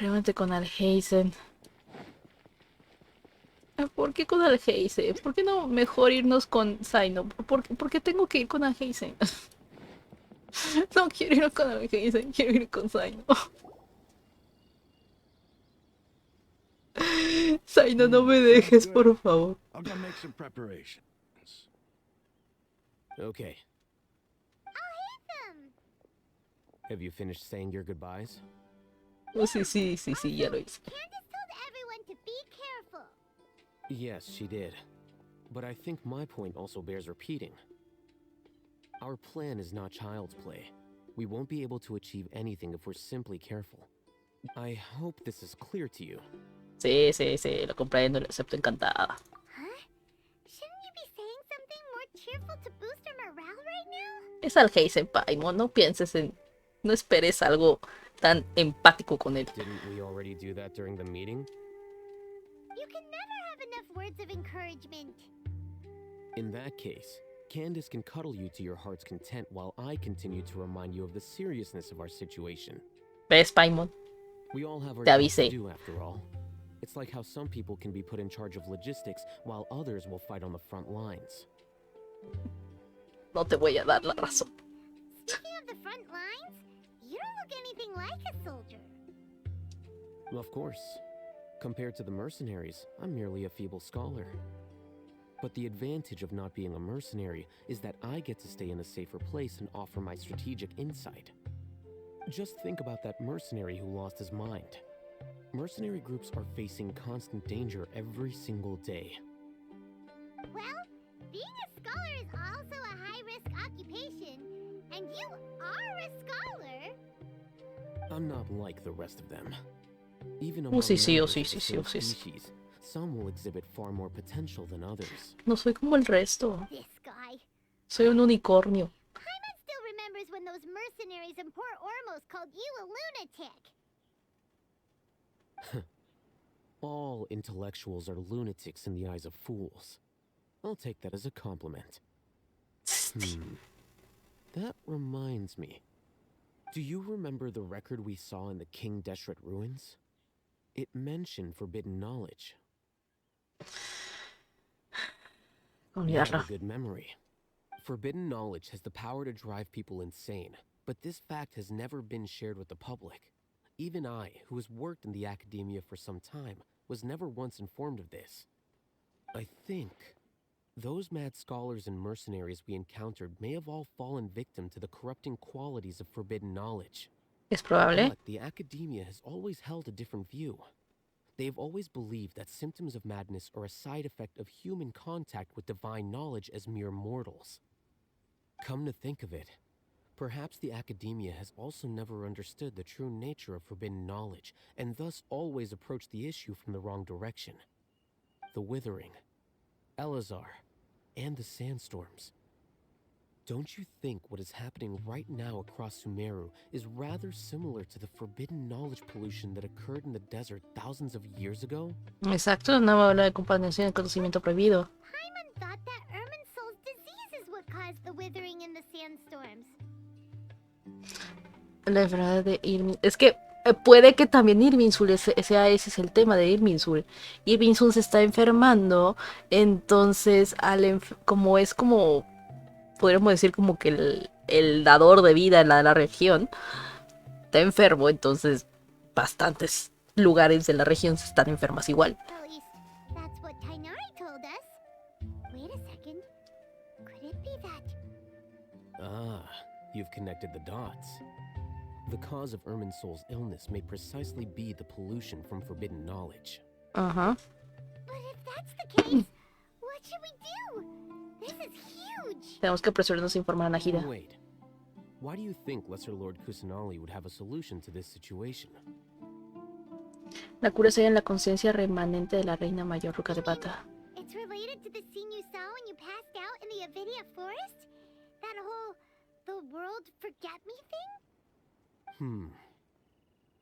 Realmente con Alheisen. ¿Por qué con Alheisen? ¿Por qué no mejor irnos con Zaino? ¿Por qué tengo que ir con Alheisen? No quiero ir con Alheisen, quiero ir con Zaino. Zaino, no me Sounds dejes, good. por favor. I'll go make some preparations. Okay. Have you finished saying your goodbyes? Oh, sí, ya lo hice. Candace told everyone to be careful. Yes, she did. But I think my point also bears repeating. Our plan is not child's play. We won't be able to achieve anything if we're simply careful. I hope this is clear to you. Sí, lo comprendo, lo acepto encantada. Huh? Shouldn't you be saying something more cheerful to boost our morale right now? Es Alheisen, Paimon, no pienses en... No esperes algo tan empático con él. Didn't we already do that during the meeting? You can never have enough words of encouragement. In that case, Candace can cuddle you to your heart's content while I continue to remind you of the seriousness of our situation. ¿Ves, Paimon? We all have our Te jobs to avisé. do after all. It's like how some people can be put in charge of logistics while others will fight on the front lines. No te voy a dar la razón. Speaking of the front lines, you don't look anything like a soldier. Of course. Compared to the mercenaries, I'm merely a feeble scholar. But the advantage of not being a mercenary is that I get to stay in a safer place and offer my strategic insight. Just think about that mercenary who lost his mind. Mercenary groups are facing constant danger every single day. Well, being a scholar is also a high-risk occupation, and you are a scholar. I'm not like the rest of them. Even Oh, among sí, sí, oh, members sí, of the sí, sí, same oh, sí, sí. species, some will exhibit far more potential than others. No soy como el resto. This guy. Soy un unicornio. Paimon still remembers when those mercenaries in Port Ormos called you a lunatic. All intellectuals are lunatics in the eyes of fools. I'll take that as a compliment. That reminds me. Do you remember the record we saw in the King Deshret ruins? It mentioned forbidden knowledge. You have a Olvidarlo. good memory. Forbidden knowledge has the power to drive people insane, but this fact has never been shared with the public. Even I, who has worked in the academia for some time, was never once informed of this. I think those mad scholars and mercenaries we encountered may have all fallen victim to the corrupting qualities of forbidden knowledge. Es probable. But the academia has always held a different view. They have always believed that symptoms of madness are a side effect of human contact with divine knowledge as mere mortals. Come to think of it, perhaps the academia has also never understood the true nature of forbidden knowledge, and thus always approached the issue from the wrong direction. The Withering, Elazar, and the Sandstorms. Don't you think what is happening right now across Sumeru is rather similar to the forbidden knowledge pollution that occurred in the desert thousands of years ago? Exacto, no me habla de contaminación del conocimiento prohibido. Paimon thought that Irminsul's disease is what caused the withering in the sandstorms. La enfermedad de Irmin... Es que puede que también Irminsul, ese es el tema de Irminsul. Irminsul se está enfermando, entonces como es como... Podríamos decir como que el dador de vida en la región está enfermo, entonces bastantes lugares de la región se están enfermas igual. At least, that's what Tainari told us. Wait a second. Could it be that... Ah, you've connected the dots. The cause of Irminsul's illness may precisely be the pollution from forbidden knowledge. Ajá. But if that's the case, what should we do? This is huge! Tenemos que apresurarnos a informar a Nahida. Wait. Why do you think Lesser Lord Kusanali would have a solution to this situation? La cura se halla en la conciencia remanente de la reina mayor Ruka de Bata. It's related to the scene you saw when you passed out in the Avidia forest? That whole... the world forget me thing?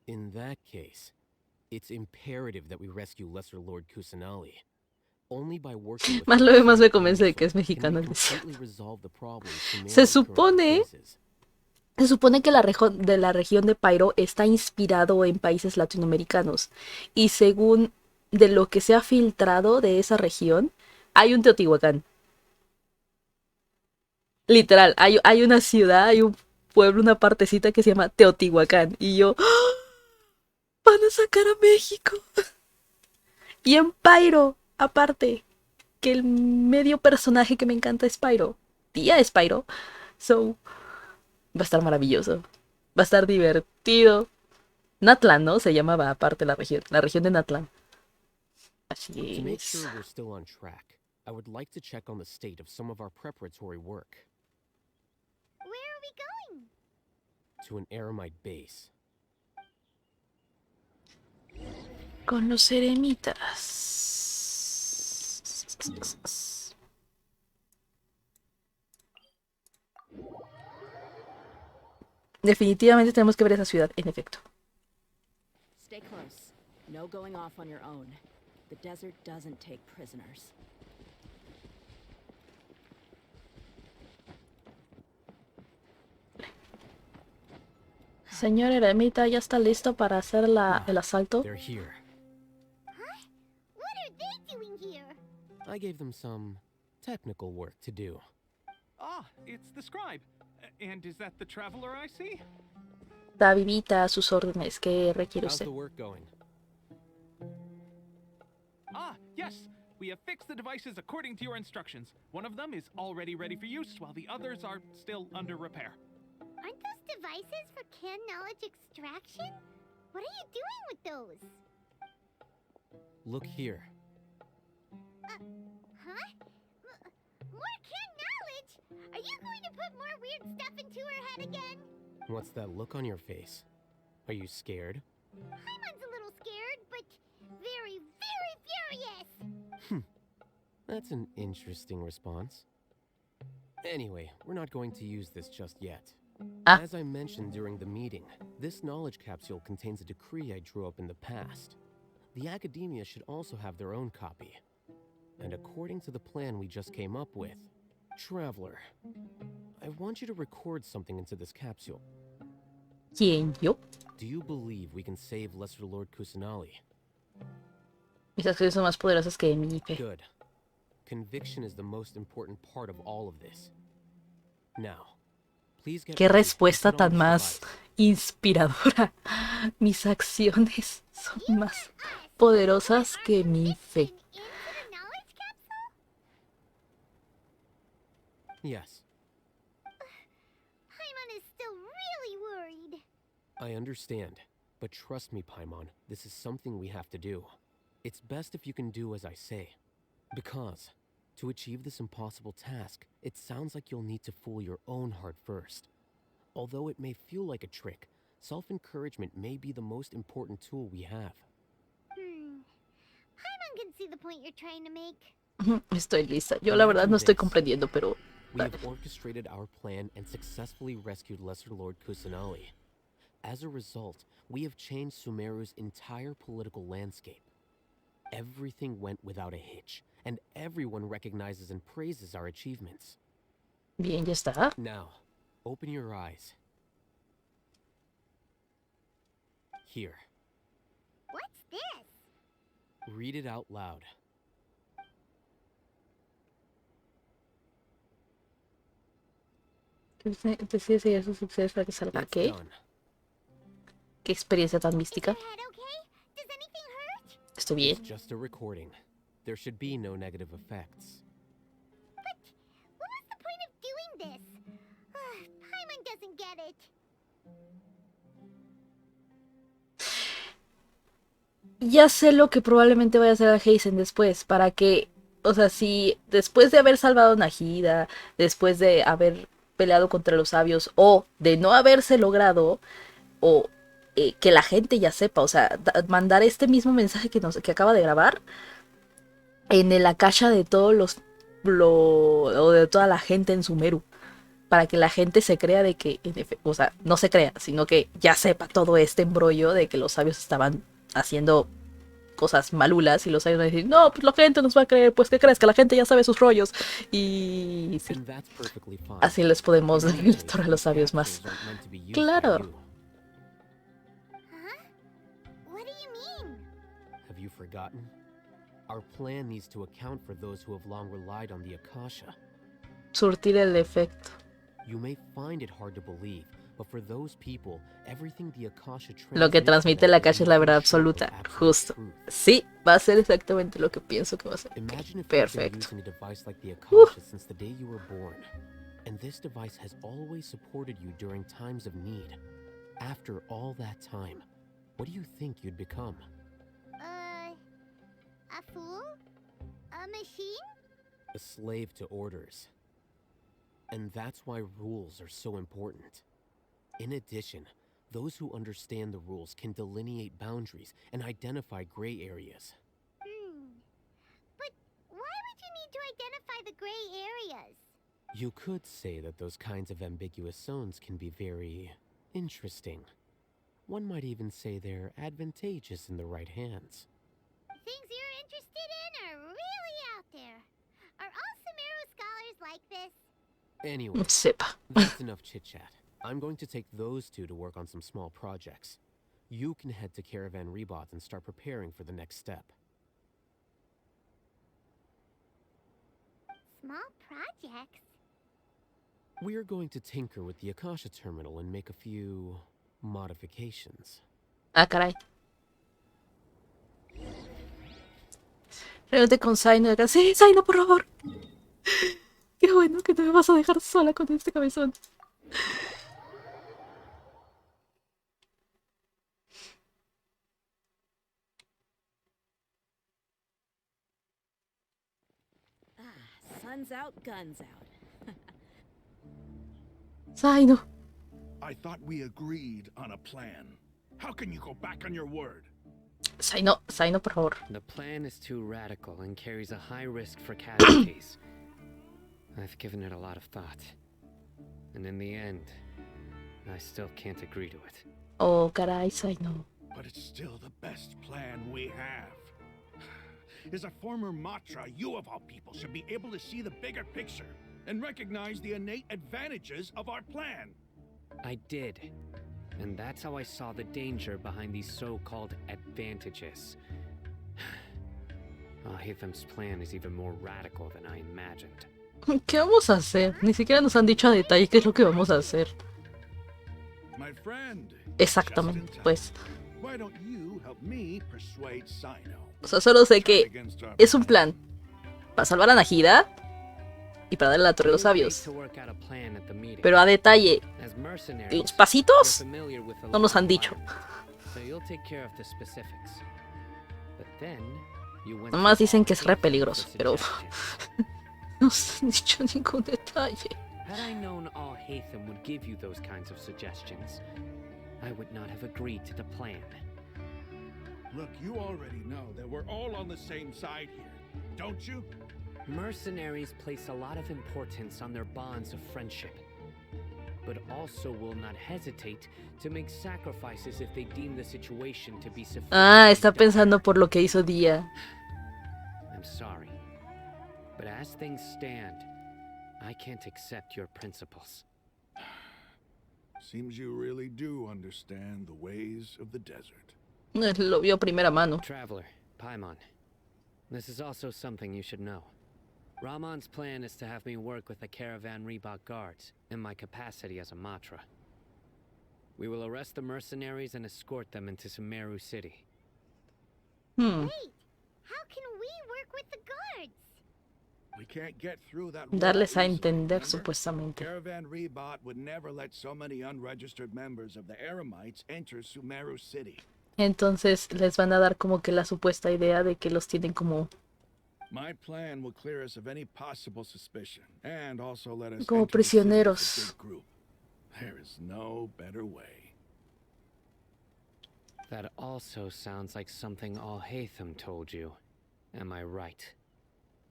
In that case, it's imperative that we rescue Lesser Lord Kusanali. Only by working with Más lo ve, más me convence de que es can we mexicano. completely resolve the problems Se Sumeru currently supone faces. Se supone que la región de Pyro está inspirado en países latinoamericanos. Y según de lo que se ha filtrado de esa región, hay un Teotihuacán. Literal, hay una ciudad, hay un pueblo, una partecita que se llama Teotihuacán. Y yo, ¡ah! Van a sacar a México. Y en Pyro, aparte, que el medio personaje que me encanta es Pyro. Tía es Pyro. So, va a estar maravilloso. Va a estar divertido. Natlan, ¿no? Se llamaba aparte la región de Natlan. Así To make es. sure we're still on track, I would like to check on the state of some of our preparatory work. Where are we going? To an Aramite base. Con los eremitas. Definitivamente tenemos que ver esa ciudad, en efecto. Stay close. No going off on your own. The desert doesn't take prisoners. Señor eremita, ¿ya está listo para hacer el asalto? They're here. What are they doing here? I gave them some technical work to do. Ah, it's the scribe. And is that the traveler I see? Davivita, a sus órdenes, ¿qué requiere How's usted? the work going? Ah, yes. We have fixed the devices according to your instructions. One of them is already ready for use, while the others are still under repair. Aren't those devices for can knowledge extraction? What are you doing with those? Look here. Huh? More can knowledge? Are you going to put more weird stuff into her head again? What's that look on your face? Are you scared? Paimon's a little scared, but very, very furious. That's an interesting response. Anyway, we're not going to use this just yet. Ah. As I mentioned during the meeting, this knowledge capsule contains a decree I drew up in the past. The academia should also have their own copy. And according to the plan we just came up with, Traveler, I want you to record something into this capsule. ¿Quién? ¿Yo? Do you believe we can save Lesser Lord Kusanali? Mis acciones son más poderosas que mi IP. Good. Conviction is the most important part of all of this. Now, please get Qué ready. respuesta Put on tan your más device. inspiradora. Mis acciones son más poderosas que mi fe. Into the knowledge capsule? Yes, Paimon is still really worried. I understand. But trust me, Paimon, this is something we have to do. It's best if you can do as I say. Because, to achieve this impossible task, it sounds like you'll need to fool your own heart first. Although it may feel like a trick, self-encouragement may be the most important tool we have. Paimon can see the point you're trying to make. Estoy lista. Yo la verdad no estoy comprendiendo, pero... We have orchestrated our plan and successfully rescued Lesser Lord Kusanali. As a result, we have changed Sumeru's entire political landscape. Everything went without a hitch, and everyone recognizes and praises our achievements. Bien, ya está. Now, open your eyes. Here, What's this? read it out loud. Decide seguir sus sucesos para que salga. It's ¿Qué? done. ¿Qué experiencia tan Is mística? your head okay? Does anything hurt? ¿Estoy It's bien? just a recording. There should be no negative effects. But what was the point of doing this? Paimon doesn't get it. Ya sé lo que probablemente vaya a hacer a Heisen después, para que, o sea, si después de haber salvado a Nahida, después de haber peleado contra los sabios, o de no haberse logrado, o que la gente ya sepa, o sea, mandar este mismo mensaje que acaba de grabar en el akasha de todos o de toda la gente en Sumeru, para que la gente se crea de que, o sea, no se crea, sino que ya sepa todo este embrollo de que los sabios estaban haciendo cosas malulas y los sabios van a decir, no, pues la gente nos va a creer, pues ¿qué crees? Que la gente ya sabe sus rollos. Y sí, And that's perfectly fine. así les podemos In dar any la case, torre a los these sabios más. capsules aren't meant to be used by Claro. you. Huh? What do you mean? Have you forgotten? Our plan needs to account for those who have long relied on the Akasha. Surtir el efecto. You may find it hard to believe, but for those people, everything the Akasha Lo que transmite la Akasha es la verdad absoluta. Justo. Sí, va a ser exactamente lo que pienso que va a ser. Imagine if you've been Perfecto. using a device like the Akasha since the day you were born, and this device has always supported you during times of need. After all that time, what do you think you'd become? A fool? A machine? A slave to orders. And that's why rules are so important. In addition, those who understand the rules can delineate boundaries and identify gray areas. But why would you need to identify the gray areas? You could say that those kinds of ambiguous zones can be very interesting. One might even say they're advantageous in the right hands. Things you're interested in are really out there. Are all Sumeru scholars like this? Anyway, Sepa. that's enough chit-chat. I'm going to take those two to work on some small projects. You can head to Caravan Rebot and start preparing for the next step. Small projects? We're going to tinker with the Akasha terminal and make a few modifications. Ah, caray. Reúnete con Zaino. Sí, Zaino, por favor. Qué bueno que no me vas a dejar sola con este cabezón. Sun's out, guns out. Zaino. I thought we agreed on a plan. How can you go back on your word? Zaino, Zaino, por favor. The plan is too radical and carries a high risk for casualties. I've given it a lot of thought. And in the end, I still can't agree to it. Oh, caray, Zaino. But it's still the best plan we have. As a former Matra, you of all people should be able to see the bigger picture and recognize the innate advantages of our plan. I did. And that's how I saw the danger behind these so-called advantages. Hatham's plan is even more radical than I imagined. ¿Qué vamos a hacer? Ni siquiera nos han dicho a detalle qué es lo que vamos a hacer. My friend, Exactamente, just in time. pues. Why don't you help me persuade Sino? O sea, solo sé que es un plan para salvar a Najida y para darle la torre a los sabios. Pero a detalle, los pasitos no nos han dicho. Nomás dicen que es re peligroso, pero no nos han dicho ningún detalle. Had I known all Hatham would give you those kinds of suggestions, I would not have agreed to the plan. Look, you already know that we're all on the same side here, don't you? Mercenaries place a lot of importance on their bonds of friendship, but also will not hesitate to make sacrifices if they deem the situation to be sufficient. Ah, está pensando por lo que hizo Dia. I'm sorry, but as things stand, I can't accept your principles. Seems you really do understand the ways of the desert. Lo vio a primera mano. Traveler, Paimon, this is also something you should know. Ramon's plan is to have me work with the Caravan Rebot guards in my capacity as a Matra. We will arrest the mercenaries and escort them into Sumeru City. Wait, how can we work with the guards? We can't get through that Darles a wall easily, entender, remember? supuestamente. Caravan Rebot would never let so many unregistered members of the Eremites enter Sumeru City. Entonces les van a dar como que la supuesta idea de que los tienen como My plan will clear us of any possible suspicion and also let us como enter the city as a prisioneros. big group. There is no better way. That also sounds like something All Hatham told you. Am I right?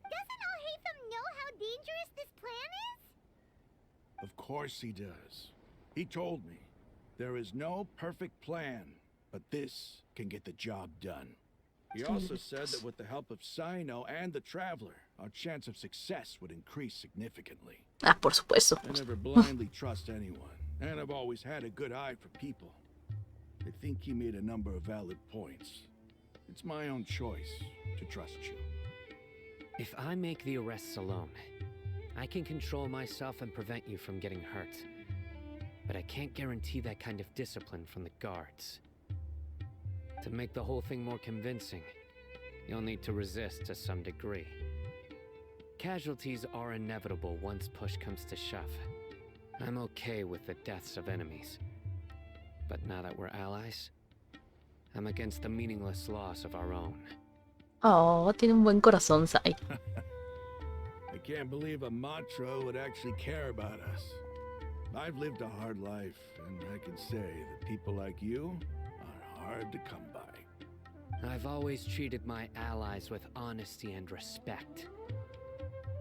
Doesn't Al-Haytham know how dangerous this plan is? Of course he does. He told me there is no perfect plan, but this can get the job done. He also said that with the help of Sino and the Traveler, our chance of success would increase significantly. Ah, por supuesto. I never blindly trust anyone, and I've always had a good eye for people. I think he made a number of valid points. It's my own choice to trust you. If I make the arrests alone, I can control myself and prevent you from getting hurt. But I can't guarantee that kind of discipline from the guards. To make the whole thing more convincing, you'll need to resist to some degree. Casualties are inevitable once push comes to shove. I'm okay with the deaths of enemies. But now that we're allies, I'm against the meaningless loss of our own. Oh, tiene un buen corazón, Sai. I can't believe a Matra would actually care about us. I've lived a hard life, and I can say that people like you are hard to come by. I've always treated my allies with honesty and respect.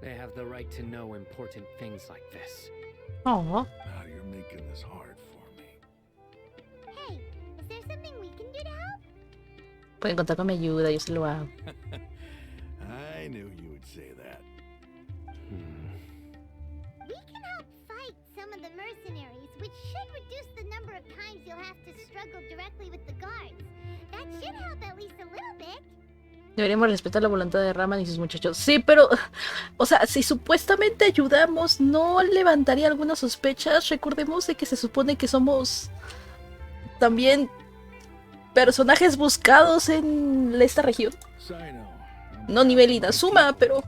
They have the right to know important things like this. Oh, Now you're making this hard for me. Hey, is there something we can do to help? pueden contar con mi ayuda, yo se lo hago. I knew you would say that. We can help fight some of the mercenaries, which should reduce the number of times you'll have to struggle directly with the guards. That should help at least a little bit. Deberíamos respetar la voluntad de Raman y sus muchachos. Sí, pero, o sea, si supuestamente ayudamos, ¿no levantaría algunas sospechas? Recordemos de que se supone que somos también personajes buscados en esta región. No nivel Inazuma, pero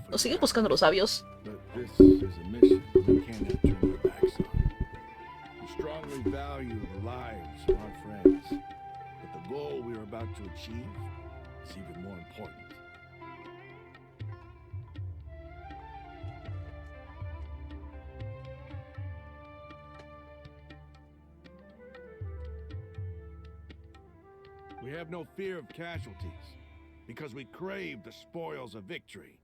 nos siguen buscando los sabios. It's even more important. We have no fear of casualties, because we crave the spoils of victory.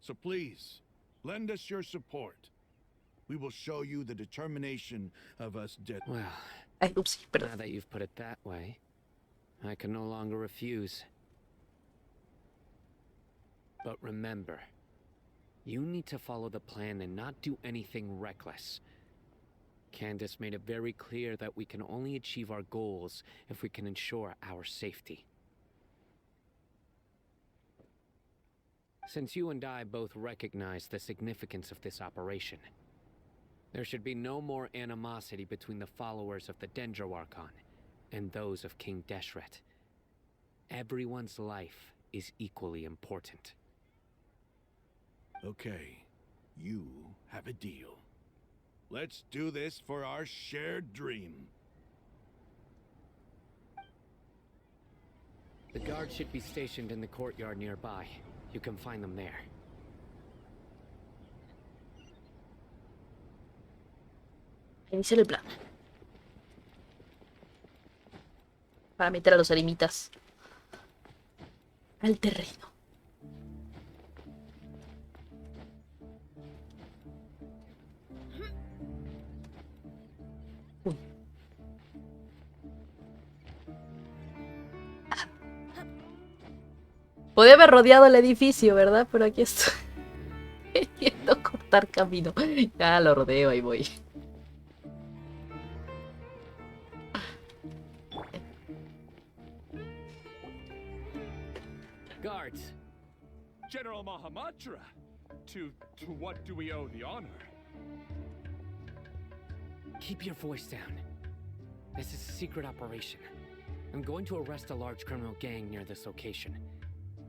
So please, lend us your support. We will show you the determination of us dead. Well, Ay, ups, perdón. now that you've put it that way, I can no longer refuse. But remember, you need to follow the plan and not do anything reckless. Candace made it very clear that we can only achieve our goals if we can ensure our safety. Since you and I both recognize the significance of this operation, there should be no more animosity between the followers of the Dendro Archon and those of King Deshret. Everyone's life is equally important. Okay, you have a deal. Let's do this for our shared dream. The guards should be stationed in the courtyard nearby. You can find them there. Iniciar el plan. Para meter a los eremitas al terreno. Uy. Podía haber rodeado el edificio, ¿verdad? Pero aquí estoy queriendo cortar camino. Ya lo rodeo, ahí voy. Guards! General Mahamatra, to what do we owe the honor? Keep your voice down. This is a secret operation. I'm going to arrest a large criminal gang near this location.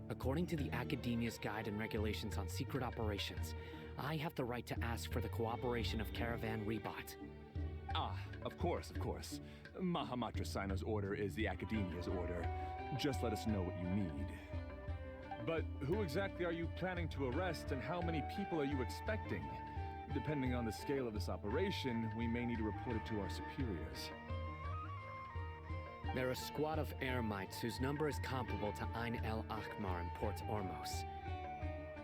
According to the Academia's Guide and Regulations on Secret Operations, I have the right to ask for the cooperation of Caravan Rebot. Ah, of course, of course. Mahamatra Sino's order is the Academia's order. Just let us know what you need. But who exactly are you planning to arrest, and how many people are you expecting? Depending on the scale of this operation, we may need to report it to our superiors. They're a squad of Eremites whose number is comparable to Ain el Akhmar in Port Ormos.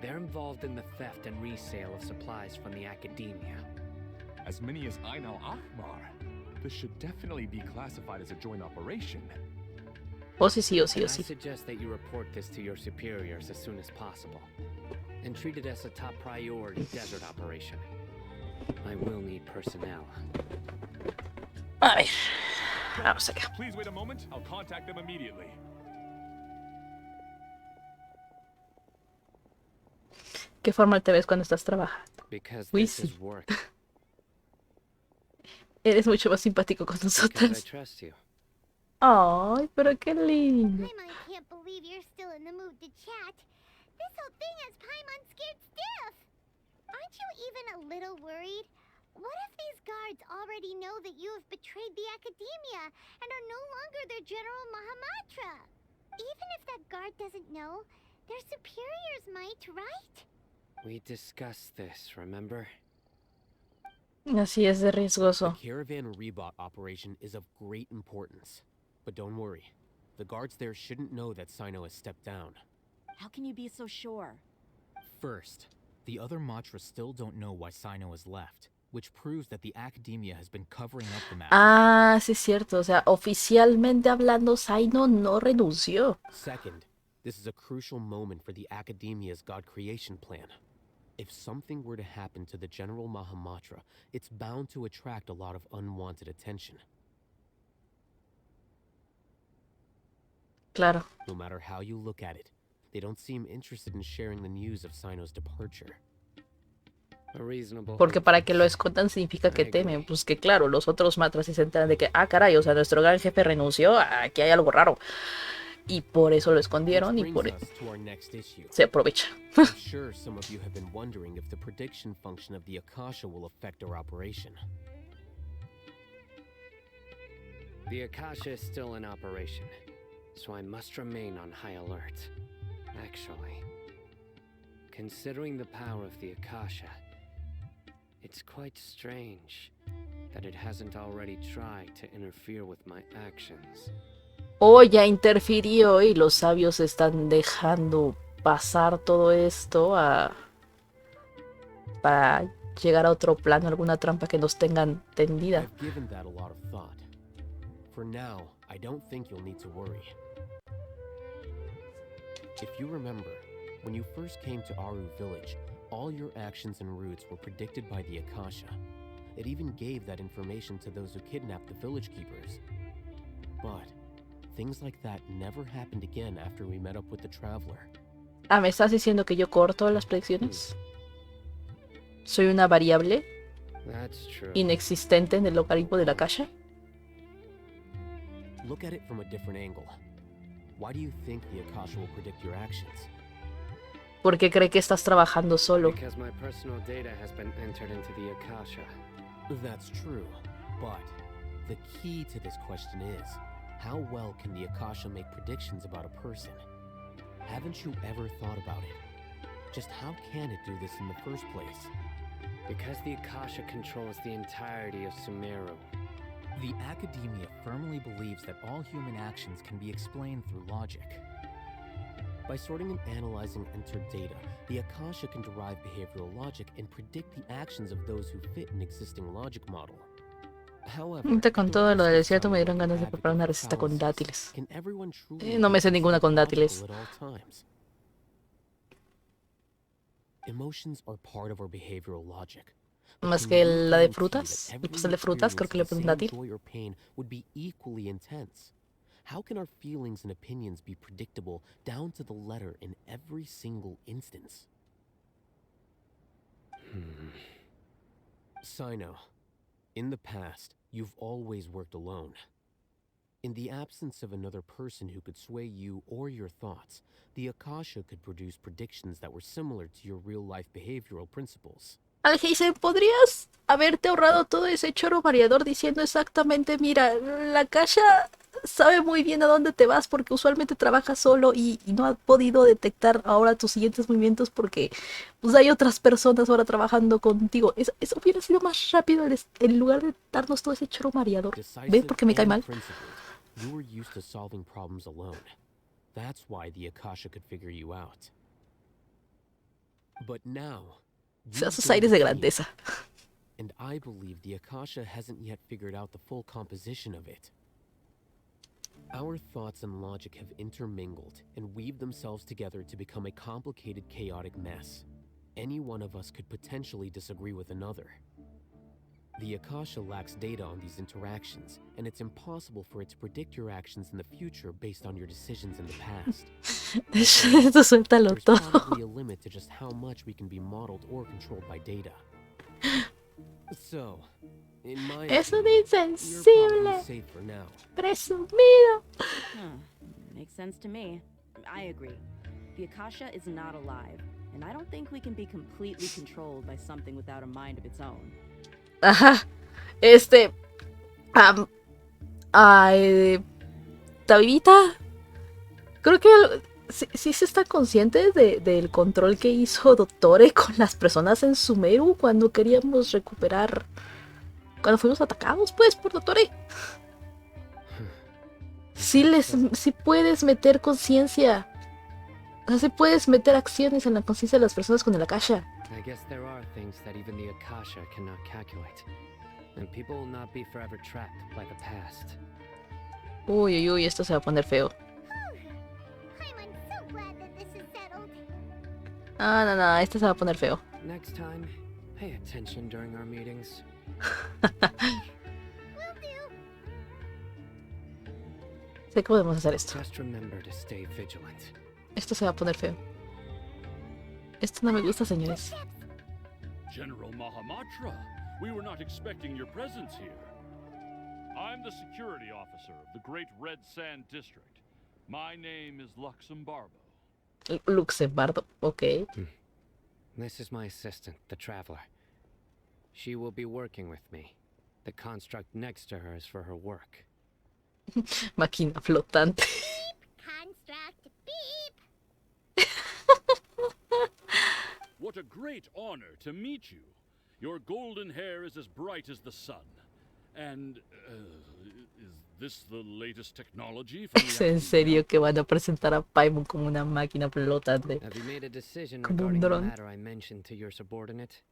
They're involved in the theft and resale of supplies from the Academia. As many as Ain al Akhmar. This should definitely be classified as a joint operation. O sí, sí, o sí, And o I sí. suggest that you report this to your superiors as soon as possible, and treat it as a top priority desert operation. I will need personnel. A ver, vamos acá. Please wait a moment. I'll contact them immediately. ¿Qué formal te ves cuando estás trabajando? Because Uy, this is sí. work. Eres mucho más simpático con Because I nosotras. trust you. Ay, pero qué lindo. Paimon can't believe you're still in the mood to chat. This whole thing has Paimon scared stiff. Aren't you even a little worried? What if these guards already know that you have betrayed the Academia and are no longer their General Mahamatra? Even if that guard doesn't know, their superiors might, right? We discussed this, remember? Así es de The riesgoso. caravan rebot operation is of great importance. But don't worry, the guards there shouldn't know that Sino has stepped down. How can you be so sure? First, the other Matra still don't know why Sino has left, which proves that the Academia has been covering up the matter. Ah, sí es cierto. O sea, oficialmente hablando, Saino no renunció. Second, this is a crucial moment for the Academia's God creation plan. If something were to happen to the General Mahamatra, it's bound to attract a lot of unwanted attention. Claro. No matter how you look at it, they don't seem interested in sharing the news of Sino's departure. A reasonable Porque hope. para que lo escondan significa que temen. Pues que claro, los otros matras se enteran de que, ah, caray, o sea, nuestro gran jefe renunció, aquí hay algo raro. Y por eso lo escondieron y Which por brings us to our next issue. se aprovecha. I'm sure some of you have been wondering if the prediction function of the Akasha will affect our operation. The Akasha is still in operation, so I must remain on high alert. Actually, considering the power of the Akasha, it's quite strange that it hasn't already tried to interfere with my actions. O ya interfirió y los sabios están dejando pasar todo esto para llegar a otro plano, alguna trampa que nos tengan tendida. I've given that a lot of thought. For now, I don't think you'll need to worry. If you remember, when you first came to Aru village, all your actions and routes were predicted by the Akasha. It even gave that information to those who kidnapped the village keepers. But things like that never happened again after we met up with the traveler. Ah, ¿me estás diciendo que yo corto las predicciones? ¿Soy una variable That's true. inexistente en el logaritmo de la calle? Look at it from a different angle. Why do you think the Akasha will predict your actions? ¿Por qué cree que estás trabajando solo? Because my personal data has been entered into the Akasha. That's true, but the key to this question is, how well can the Akasha make predictions about a person? Haven't you ever thought about it? Just how can it do this in the first place? Because the Akasha controls the entirety of Sumeru. The Academia firmly believes that all human actions can be explained through logic. By sorting and analyzing entered data, the Akasha can derive behavioral logic and predict the actions of those who fit an existing logic model. However, Ahorita con todo lo del the desierto me dieron Akasha ganas de advocate preparar una for receta con fallacies. dátiles. Can everyone truly No me sé be ninguna con dátiles. logical at all times? Emotions are part of our behavioral logic. But Más can que you la de guarantee frutas. that El every pastel de frutas creo que le experience ponen of the dátil. same joy or pain would be equally intense? How can our feelings and opinions be predictable down to the letter in every single instance? Sino, in the past, you've always worked alone. In the absence of another person who could sway you or your thoughts, the Akasha could produce predictions that were similar to your real-life behavioral principles. Algeisen, ¿podrías haberte ahorrado todo ese choro variador diciendo exactamente, mira, la caja sabe muy bien a dónde te vas porque usualmente trabaja solo y no ha podido detectar ahora tus siguientes movimientos porque pues hay otras personas ahora trabajando contigo? Eso hubiera sido más rápido en lugar de darnos todo ese choro variador. ¿Ves Decisive por qué me cae and mal? principled, you were used to solving problems alone. That's why the Akasha could figure you out. But now, O sea, you've sus joined aires the de team, grandeza. and I believe the Akasha hasn't yet figured out the full composition of it. Our thoughts and logic have intermingled and weaved themselves together to become a complicated, chaotic mess. Any one of us could potentially disagree with another. The Akasha lacks data on these interactions, and it's impossible for it to predict your actions in the future based on your decisions in the past. Esto suéltalo There's todo. probably a limit to just how much we can be modeled or controlled by data. So, in my Es un opinion, you're insensible, probably safe for now. presumido. Makes sense to me. I agree. The Akasha is not alive, and I don't think we can be completely controlled by something without a mind of its own. Ajá. Ay, Tabita, creo que sí se está consciente del control que hizo Dottore con las personas en Sumeru cuando queríamos recuperar, cuando fuimos atacados pues por Dottore. Sí puedes meter conciencia, o sea, sí puedes meter acciones en la conciencia de las personas con el Akasha. I guess there are things that even the Akasha cannot calculate. And people will not be forever trapped by the past. Uy, esto se va a poner feo. I'm so glad that this is settled. No, esto se va a poner feo. Next time, pay attention during our meetings. Will do. Sé que podemos hacer esto. Just remember to stay vigilant. Esto se va a poner feo. Esto no me gusta, señores. General Mahamatra, we were not expecting your presence here. I'm the security officer of the Great Red Sand District. My name is Luxembarbo. Luxembardo, ok. This is my assistant, the Traveler. She will be working with me. The construct next to her is for her work. Máquina flotante. Construct beep. What a great honor to meet you. Your golden hair is as bright as the sun. And, is this the latest technology from ¿Es the en serio que van a presentar a Paimon como una máquina flotante? Have you made a decision Como un regarding the dron. matter I mentioned to your subordinate?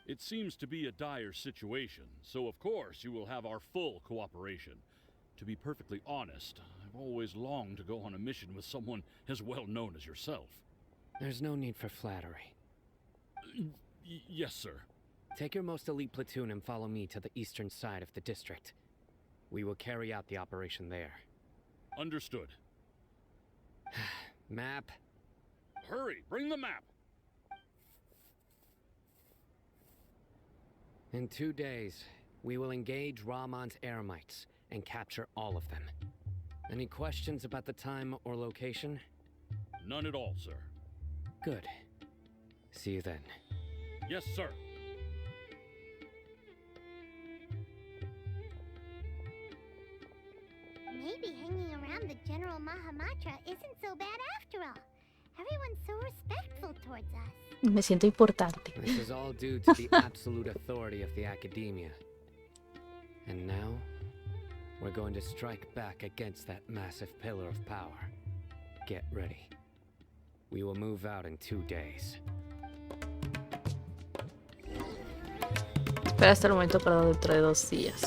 It seems to be a dire situation, so of course you will have our full cooperation. To be perfectly honest, I've always longed to go on a mission with someone as well known as yourself. There's no need for flattery. Yes, sir. Take your most elite platoon and follow me to the eastern side of the district. We will carry out the operation there. Understood. Map. Hurry, bring the map! In 2 days, we will engage Rahman's Eremites and capture all of them. Any questions about the time or location? None at all, sir. Good. See you then. Yes, sir. Maybe hanging around the General Mahamatra isn't so bad after all. Everyone's so respectful towards us. Me siento importante. This is all due to the absolute authority of the Academia. And now, we're going to strike back against that massive pillar of power. Get ready. We will move out in 2 days. Espera hasta el momento para dentro de 2 días.